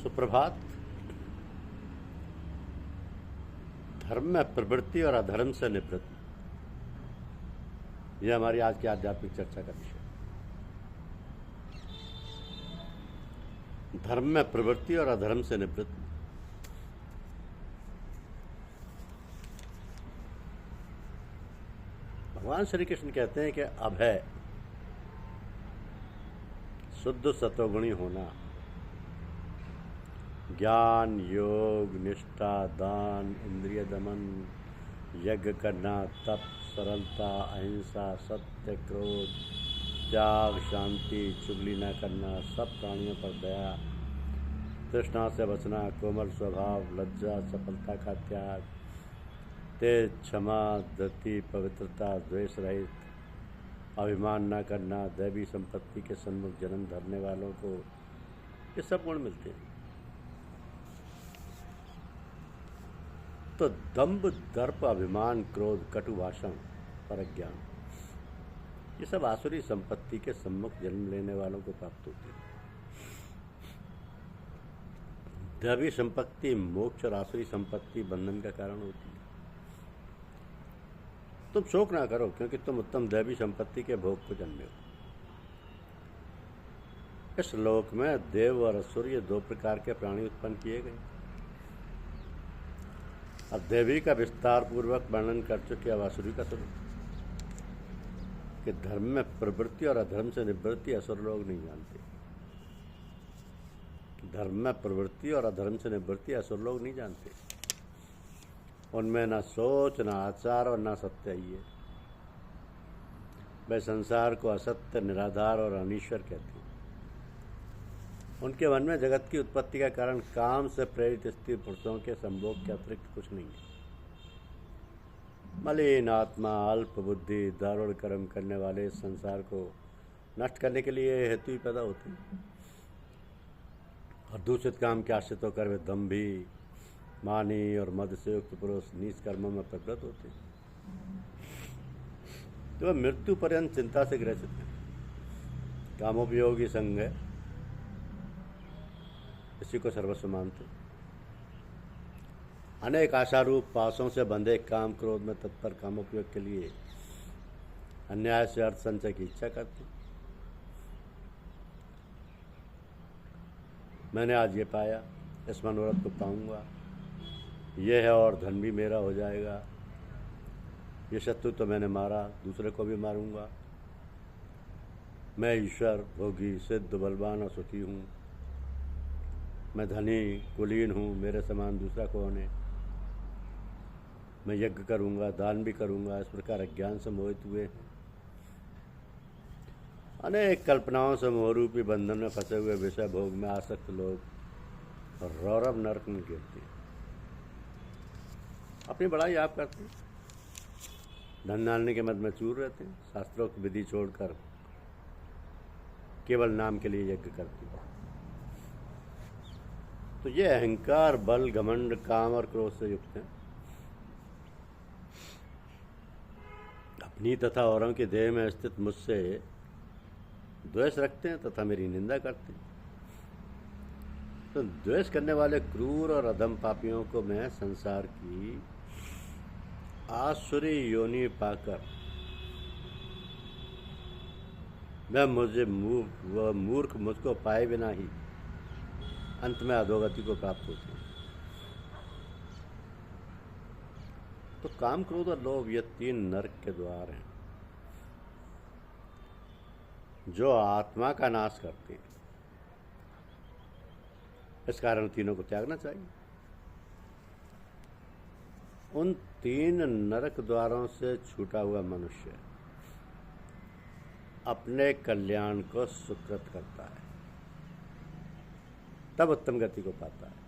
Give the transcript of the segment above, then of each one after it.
सुप्रभात। धर्म में प्रवृत्ति और अधर्म से निवृत्ति, यह हमारी आज की आध्यात्मिक चर्चा का विषय। धर्म में प्रवृत्ति और अधर्म से निवृत्ति। भगवान श्री कृष्ण कहते हैं कि अभय, शुद्ध सत्वगुणी होना, ज्ञान, योग, निष्ठा, दान, इंद्रिय दमन, यज्ञ करना, तप, सरलता, अहिंसा, सत्य, क्रोध, त्याग, शांति, चुगली न करना, सब प्राणियों पर दया, तृष्णा से बचना, कोमल स्वभाव, लज्जा, सफलता का त्याग, तेज, क्षमा, धृति, पवित्रता, द्वेष रहित, अभिमान न करना, दैवी संपत्ति के सन्मुख जन्म धरने वालों को ये सब गुण मिलते हैं। तो दंभ, दर्प, अभिमान, क्रोध, कटु भाषण, परज्ञान, ये सब आसुरी संपत्ति के सम्मुख जन्म लेने वालों को प्राप्त होती है। दैवी संपत्ति मोक्ष और आसुरी संपत्ति बंधन का कारण होती है। तुम शोक ना करो, क्योंकि तुम उत्तम दैवी संपत्ति के भोग को जन्मे हो। इस लोक में देव और असुर, ये दो प्रकार के प्राणी उत्पन्न किए गए। अब देवी का विस्तार पूर्वक वर्णन कर चुके, अब असुरी का स्वरूप कि धर्म में प्रवृत्ति और अधर्म से निवृत्ति असुर लोग नहीं जानते। धर्म में प्रवृत्ति और अधर्म से निवृत्ति असुर लोग नहीं जानते। उनमें ना सोच, ना आचार और ना सत्य ही है। वे संसार को असत्य, निराधार और अनीश्वर कहते हैं। उनके मन में जगत की उत्पत्ति का कारण काम से प्रेरित स्त्री पुरुषों के संभोग के अतिरिक्त कुछ नहीं है। मलिन आत्मा, अल्प बुद्धि, दारुण कर्म करने वाले इस संसार को नष्ट करने के लिए हेतु ही पैदा होते हैं और दूषित काम के आश्रित होकर वे दंभी, मानी और मद से युक्त पुरुष नीच कर्मों में प्रवृत्त होते हैं। तो वह मृत्यु पर्यंत चिंता से ग्रसित है। कामोपयोगी संग है, इसी को सर्वस्व मानते। अनेक आशारूप पासों से बंधे काम क्रोध में तत्पर कामोपयोग के लिए अन्याय से अर्थ संचय की इच्छा करते। मैंने आज ये पाया, इस मनोरथ को पाऊंगा, ये है और धन भी मेरा हो जाएगा, ये शत्रु तो मैंने मारा, दूसरे को भी मारूंगा, मैं ईश्वर, भोगी, सिद्ध, बलवान और सुखी हूँ, मैं धनी, कुलीन हूँ, मेरे समान दूसरा कौन है, मैं यज्ञ करूँगा, दान भी करूँगा। इस प्रकार अज्ञान से मोहित हुए हैं। अनेक कल्पनाओं से मोहरूपी बंधन में फंसे हुए विषय भोग में आसक्त लोग रौरव नरक में गिरते हैं। अपनी बड़ाई आप करते हैं, धन डालने के मद में चूर रहते हैं, शास्त्रोक्त विधि छोड़कर केवल नाम के लिए यज्ञ करते हैं। तो ये अहंकार, बल, घमंड, काम और क्रोध से युक्त हैं। अपनी तथा औरों की देह में स्थित मुझसे द्वेष रखते हैं तथा मेरी निंदा करते हैं। तो द्वेष करने वाले क्रूर और अधम पापियों को मैं संसार की आसुरी योनि पाकर वह मूर्ख मुझको पाए बिना ही अंत में अधोगति को प्राप्त होते हैं। तो काम, क्रोध और लोभ, ये तीन नरक के द्वार हैं जो आत्मा का नाश करते हैं। इस कारण तीनों को त्यागना चाहिए। उन तीन नरक द्वारों से छूटा हुआ मनुष्य अपने कल्याण को सुकृत करता है, तब उत्तम गति को पाता है।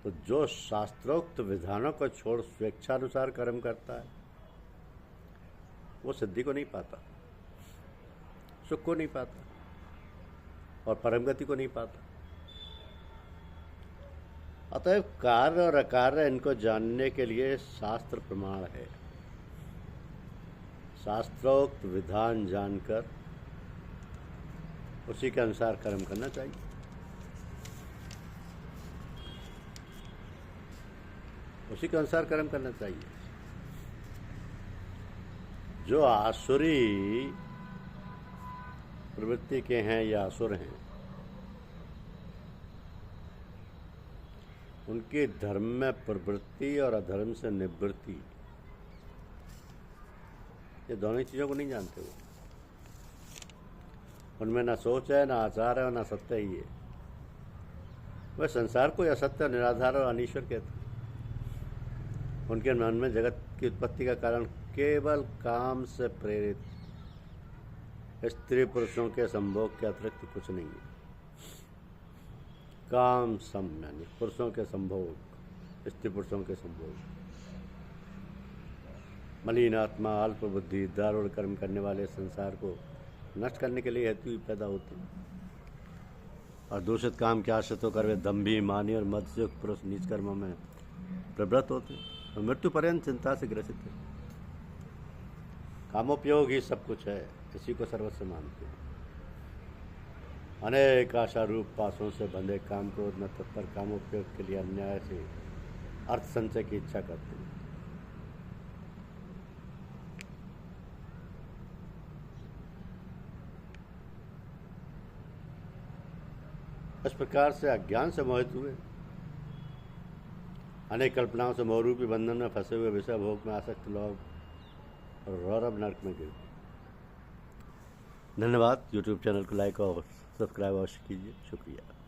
तो जो शास्त्रोक्त विधानों को छोड़ स्वेच्छानुसार कर्म करता है, वो सिद्धि को नहीं पाता, सुख को नहीं पाता और परम गति को नहीं पाता। अतएव कार्य और अकार्य, इनको जानने के लिए शास्त्र प्रमाण है। शास्त्रोक्त विधान जानकर उसी के अनुसार कर्म करना चाहिए। उसी के अनुसार कर्म करना चाहिए। जो आसुरी प्रवृत्ति के हैं या असुर हैं, उनके धर्म में प्रवृत्ति और अधर्म से निवृत्ति, ये दोनों ही चीज़ों को नहीं जानते वो। उनमें ना सोच है, ना आचार है और ना सत्य ही है। वह संसार को असत्य, निराधार और अनीश्वर कहते हैं। उनके मन में जगत की उत्पत्ति का कारण केवल काम से प्रेरित स्त्री पुरुषों के संभोग के अतिरिक्त कुछ नहीं है। काम सम यानी पुरुषों के संभोग, स्त्री पुरुषों के संभोग। मलिन आत्मा, अल्प बुद्धि, दारुण कर्म करने वाले संसार को नष्ट करने के लिए हेतु ही पैदा होते हैं। और दूषित काम के आश्रित होकर वे दंभी, मानी और मदयुक्त पुरुष नीच कर्मों में प्रवृत्त होते हैं और मृत्यु पर्यंत चिंता से ग्रसित है। कामोपयोग ही सब कुछ है, इसी को सर्वस्व मानते हैं। अनेक आशा रूप पासों से बंधे काम क्रोध में तत्पर कामोपयोग के लिए अन्याय से अर्थ संचय की इच्छा करते हैं। इस प्रकार से अज्ञान से मोहित हुए, अनेक कल्पनाओं से मोहरूपी बंधन में फंसे हुए विषय भोग में आसक्त लोग और रौरव नरक में गिर। धन्यवाद। यूट्यूब चैनल को लाइक और सब्सक्राइब अवश्य कीजिए। शुक्रिया।